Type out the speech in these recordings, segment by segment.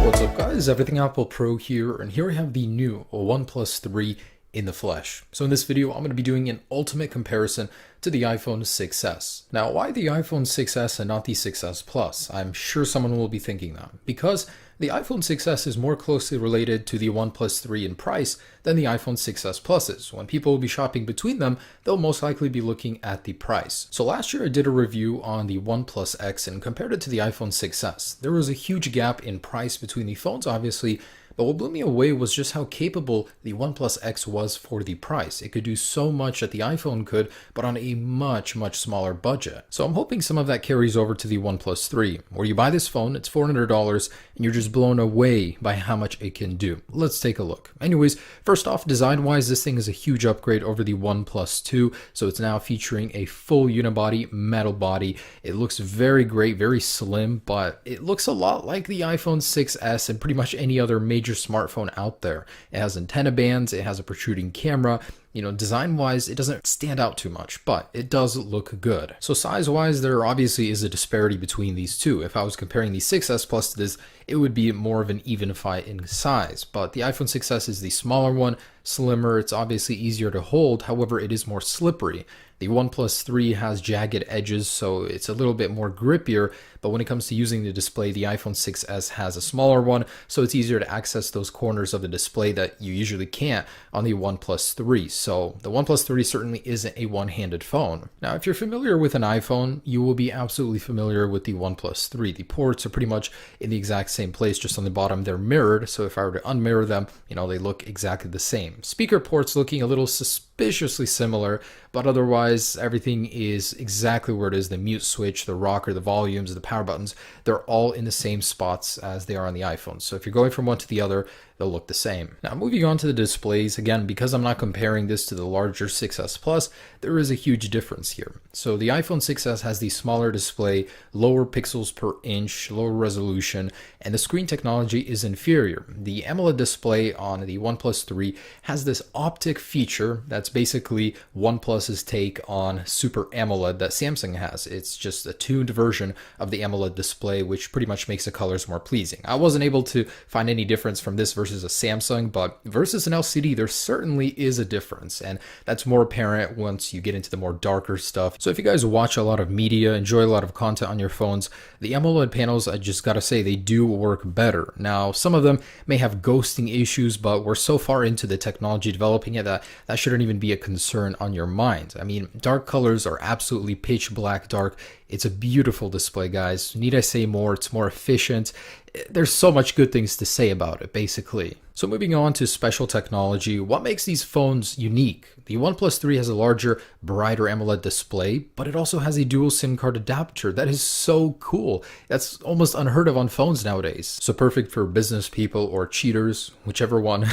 What's up guys, Everything Apple Pro here, and here I have the new OnePlus 3 in the flesh. So in this video, I'm going to be doing an ultimate comparison to the iPhone 6s. Now, why the iPhone 6s and not the 6s Plus? I'm sure someone will be thinking that. Because the iPhone 6s is more closely related to the OnePlus 3 in price than the iPhone 6s Plus is. When people will be shopping between them, they'll most likely be looking at the price. So last year I did a review on the OnePlus X and compared it to the iPhone 6s. There was a huge gap in price between the phones, obviously, but what blew me away was just how capable the OnePlus X was for the price. It could do so much that the iPhone could, but on a much smaller budget. So I'm hoping some of that carries over to the OnePlus 3, where you buy this phone, it's $400, and you're just blown away by how much it can do. Let's take a look. Anyways, first off, design-wise, this thing is a huge upgrade over the OnePlus 2, so it's now featuring a full unibody metal body. It looks very great, very slim, but it looks a lot like the iPhone 6s and pretty much any other major smartphone out there. It has antenna bands, it has a protruding camera. You know, design-wise, it doesn't stand out too much, but it does look good. So size-wise, there obviously is a disparity between these two. If I was comparing the 6s Plus to this, it would be more of an even fight in size. But the iPhone 6s is the smaller one, slimmer, it's obviously easier to hold, however, it is more slippery. The OnePlus 3 has jagged edges, so it's a little bit more grippier, but when it comes to using the display, the iPhone 6s has a smaller one, so it's easier to access those corners of the display that you usually can't on the OnePlus 3. So the OnePlus 3 certainly isn't a one-handed phone. Now, if you're familiar with an iPhone, you will be absolutely familiar with the OnePlus 3. The ports are pretty much in the exact same place, just on the bottom they're mirrored, so if I were to unmirror them, you know, they look exactly the same. Speaker ports looking a little suspiciously similar, but otherwise everything is exactly where it is. The mute switch, the rocker, the volumes, the power buttons, they're all in the same spots as they are on the iPhone. So if you're going from one to the other, they'll look the same. Now, moving on to the displays, again, because I'm not comparing this to the larger 6s Plus, there is a huge difference here. So the iPhone 6s has the smaller display, lower pixels per inch, lower resolution, and the screen technology is inferior. The AMOLED display on the OnePlus 3 has this optic feature that's basically OnePlus's take on Super AMOLED that Samsung has. It's just a tuned version of the AMOLED display, which pretty much makes the colors more pleasing. I wasn't able to find any difference from this versus a Samsung, but versus an LCD, there certainly is a difference, and that's more apparent once you get into the more darker stuff. So if you guys watch a lot of media, enjoy a lot of content on your phones, the AMOLED panels, I just gotta say, they do work better. Now, some of them may have ghosting issues, but we're so far into the technology developing it that that shouldn't even be a concern on your mind. I mean, dark colors are absolutely pitch black dark. It's a beautiful display, guys. Need I say more? It's more efficient. There's so much good things to say about it, basically. So moving on to special technology, what makes these phones unique? The OnePlus 3 has a larger, brighter AMOLED display, but it also has a dual SIM card adapter. That is so cool. That's almost unheard of on phones nowadays. So perfect for business people or cheaters, whichever one.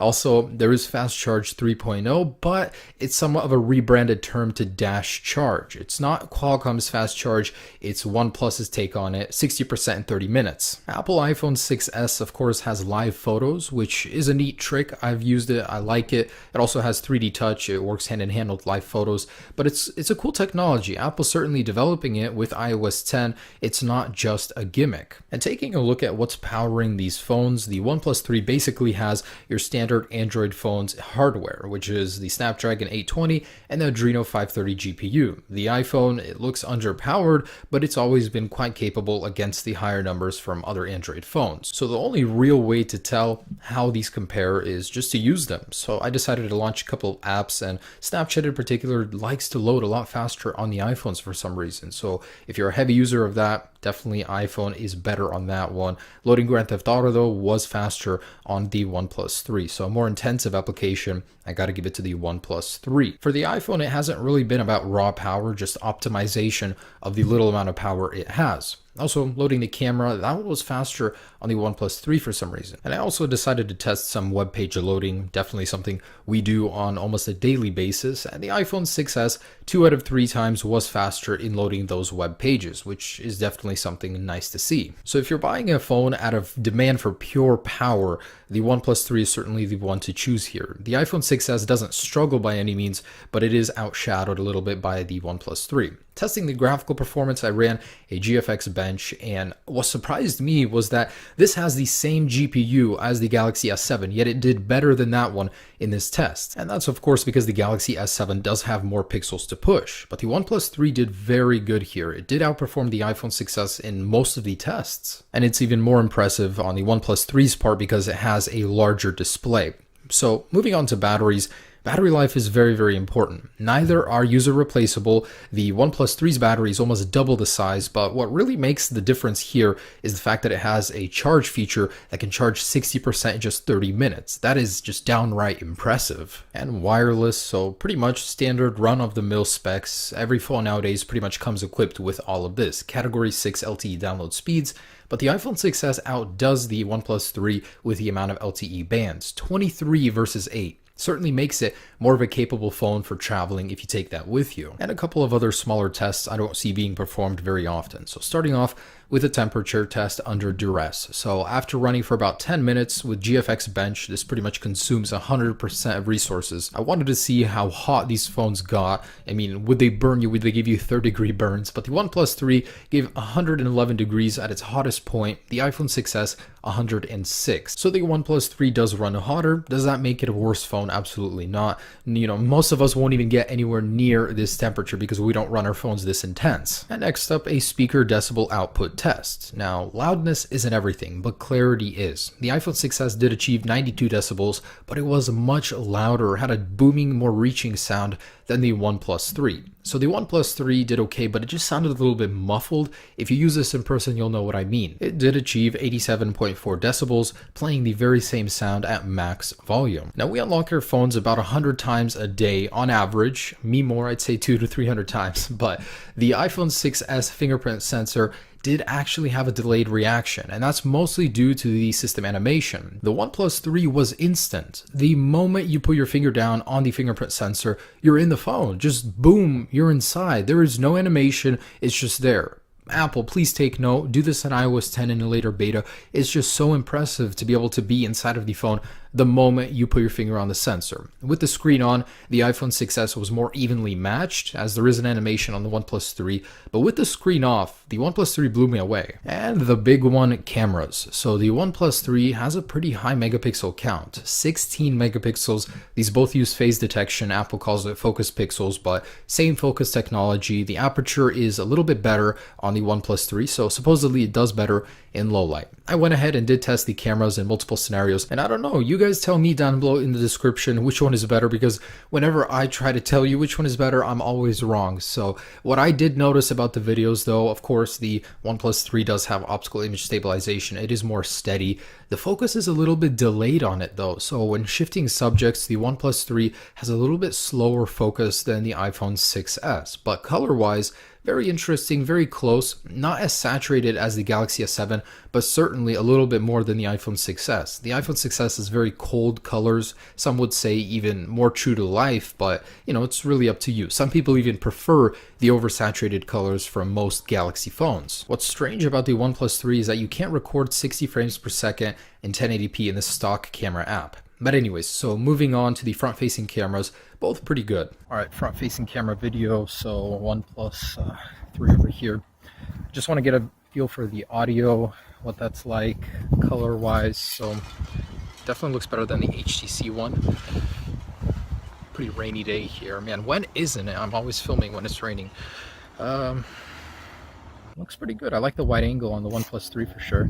Also, there is Fast Charge 3.0, but it's somewhat of a rebranded term to Dash Charge. It's not Qualcomm's Fast Charge, it's OnePlus's take on it, 60% in 30 minutes. Apple iPhone 6s, of course, has live photos, which is a neat trick. I've used it, I like it. It also has 3D touch, it works hand in hand with live photos, but it's a cool technology. Apple's certainly developing it with iOS 10. It's not just a gimmick. And taking a look at what's powering these phones, the OnePlus 3 basically has your standard Android phone's hardware, which is the Snapdragon 820 and the Adreno 530 GPU. The iPhone, it looks underpowered, but it's always been quite capable against the higher numbers from other Android phones. So the only real way to tell how these compare is just to use them. So I decided to launch a couple of apps, and Snapchat in particular likes to load a lot faster on the iPhones for some reason. So if you're a heavy user of that, definitely iPhone is better on that one. Loading Grand Theft Auto though was faster on the OnePlus 3. So a more intensive application, I gotta give it to the OnePlus 3. For the iPhone, it hasn't really been about raw power, just optimization of the little amount of power it has. Also, loading the camera, that was faster on the OnePlus 3 for some reason. And I also decided to test some web page loading, definitely something we do on almost a daily basis. And the iPhone 6s, 2 out of 3 times was faster in loading those web pages, which is definitely something nice to see. So if you're buying a phone out of demand for pure power, the OnePlus 3 is certainly the one to choose here. The iPhone 6s doesn't struggle by any means, but it is outshadowed a little bit by the OnePlus 3. Testing the graphical performance, I ran a GFX bench, and what surprised me was that this has the same GPU as the Galaxy S7, yet it did better than that one in this test. And that's of course because the Galaxy S7 does have more pixels to push, but the OnePlus 3 did very good here. It did outperform the iPhone 6s in most of the tests. And it's even more impressive on the OnePlus 3's part because it has a larger display. So moving on to batteries, battery life is very, very important. Neither are user replaceable. The OnePlus 3's battery is almost double the size, but what really makes the difference here is the fact that it has a charge feature that can charge 60% in just 30 minutes. That is just downright impressive. And wireless, so pretty much standard run-of-the-mill specs. Every phone nowadays pretty much comes equipped with all of this. Category 6 LTE download speeds, but the iPhone 6s outdoes the OnePlus 3 with the amount of LTE bands, 23 versus 8. Certainly makes it more of a capable phone for traveling if you take that with you. And a couple of other smaller tests I don't see being performed very often. So starting off with a temperature test under duress. So after running for about 10 minutes with GFX Bench, this pretty much consumes 100% of resources. I wanted to see how hot these phones got. I mean, would they burn you? Would they give you 30-degree burns? But the OnePlus 3 gave 111 degrees at its hottest point. The iPhone 6s 106. So the OnePlus 3 does run hotter. Does that make it a worse phone? Absolutely not. You know, most of us won't even get anywhere near this temperature because we don't run our phones this intense. And next up, a speaker decibel output test. Now, loudness isn't everything, but clarity is. The iPhone 6s did achieve 92 decibels, but it was much louder, had a booming, more reaching sound than the OnePlus 3. So the OnePlus 3 did okay, but it just sounded a little bit muffled. If you use this in person, you'll know what I mean. It did achieve 87.4 decibels, playing the very same sound at max volume. Now, we unlock our phones about 100 times a day on average. Me more, I'd say 200 to 300 times, but the iPhone 6s fingerprint sensor did actually have a delayed reaction, and that's mostly due to the system animation. The OnePlus 3 was instant. The moment you put your finger down on the fingerprint sensor, you're in the phone. Just boom, you're inside. There is no animation, it's just there. Apple, please take note. Do this on iOS 10 in a later beta. It's just so impressive to be able to be inside of the phone the moment you put your finger on the sensor. With the screen on, the iPhone 6s was more evenly matched, as there is an animation on the OnePlus 3, but with the screen off, the OnePlus 3 blew me away. And the big one, cameras. So the OnePlus 3 has a pretty high megapixel count, 16 megapixels. These both use phase detection. Apple calls it focus pixels, but same focus technology. The aperture is a little bit better on the OnePlus 3, so supposedly it does better in low light. I went ahead and did test the cameras in multiple scenarios, and I don't know, you guys tell me down below in the description which one is better, because whenever I try to tell you which one is better, I'm always wrong. So what I did notice about the videos though, of course the OnePlus 3 does have optical image stabilization. It is more steady. The focus is a little bit delayed on it though, so when shifting subjects, the OnePlus 3 has a little bit slower focus than the iPhone 6s, but color-wise, very interesting, very close, not as saturated as the Galaxy S7, but certainly a little bit more than the iPhone 6s. The iPhone 6s is very cold colors, some would say even more true to life, but you know, it's really up to you. Some people even prefer the oversaturated colors from most Galaxy phones. What's strange about the OnePlus 3 is that you can't record 60 frames per second in 1080p in the stock camera app. But anyways, so moving on to the front-facing cameras, both pretty good. All right, front-facing camera video, so OnePlus 3 over here. Just want to get a feel for the audio, what that's like, color-wise, so definitely looks better than the HTC one. Pretty rainy day here. Man, when isn't it? I'm always filming when it's raining. Looks pretty good. I like the wide angle on the OnePlus 3 for sure.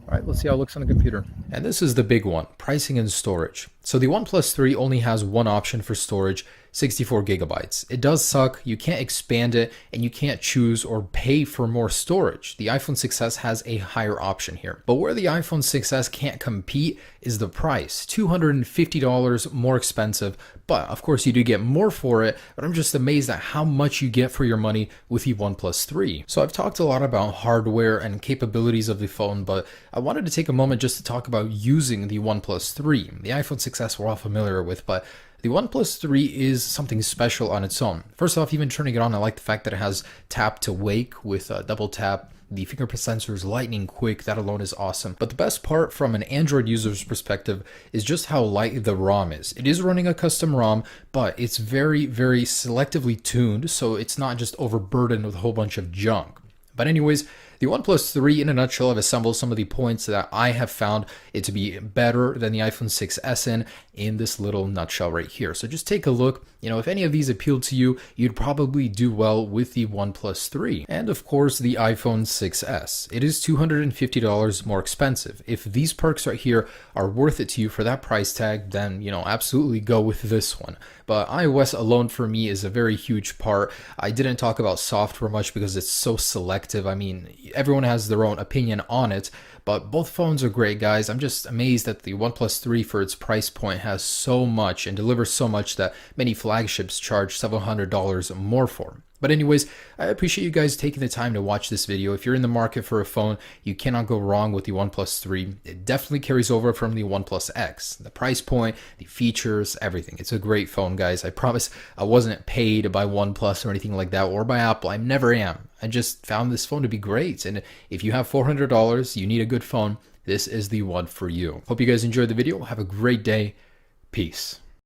All right, let's see how it looks on the computer. And this is the big one, pricing and storage. So the OnePlus 3 only has one option for storage, 64 gigabytes. It does suck, you can't expand it, and you can't choose or pay for more storage. The iPhone 6s has a higher option here. But where the iPhone 6s can't compete is the price, $250 more expensive, but of course you do get more for it, but I'm just amazed at how much you get for your money with the OnePlus 3. So I've talked a lot about hardware and capabilities of the phone, but I wanted to take a moment just to talk about using the OnePlus 3. The iPhone 6s we're all familiar with, but the OnePlus 3 is something special on its own. First off, even turning it on, I like the fact that it has tap to wake with a double tap. The fingerprint sensor is lightning quick. That alone is awesome. But the best part from an Android user's perspective is just how light the ROM is. It is running a custom ROM, but it's very, very selectively tuned, so it's not just overburdened with a whole bunch of junk. But anyways, the OnePlus 3 in a nutshell, I've assembled some of the points that I have found it to be better than the iPhone 6s in this little nutshell right here. So just take a look. If any of these appeal to you, you'd probably do well with the OnePlus 3. And of course, the iPhone 6s. It is $250 more expensive. If these perks right here are worth it to you for that price tag, then, absolutely go with this one. But iOS alone for me is a very huge part. I didn't talk about software much because it's so selective. I mean, everyone has their own opinion on it, but both phones are great, guys. I'm just amazed that the OnePlus 3 for its price point has so much and delivers so much that many flagships charge several $100s more for. But anyways, I appreciate you guys taking the time to watch this video. If you're in the market for a phone, you cannot go wrong with the OnePlus 3. It definitely carries over from the OnePlus X. The price point, the features, everything. It's a great phone, guys. I promise I wasn't paid by OnePlus or anything like that, or by Apple. I never am. I just found this phone to be great. And if you have $400, you need a good phone, this is the one for you. Hope you guys enjoyed the video. Have a great day. Peace.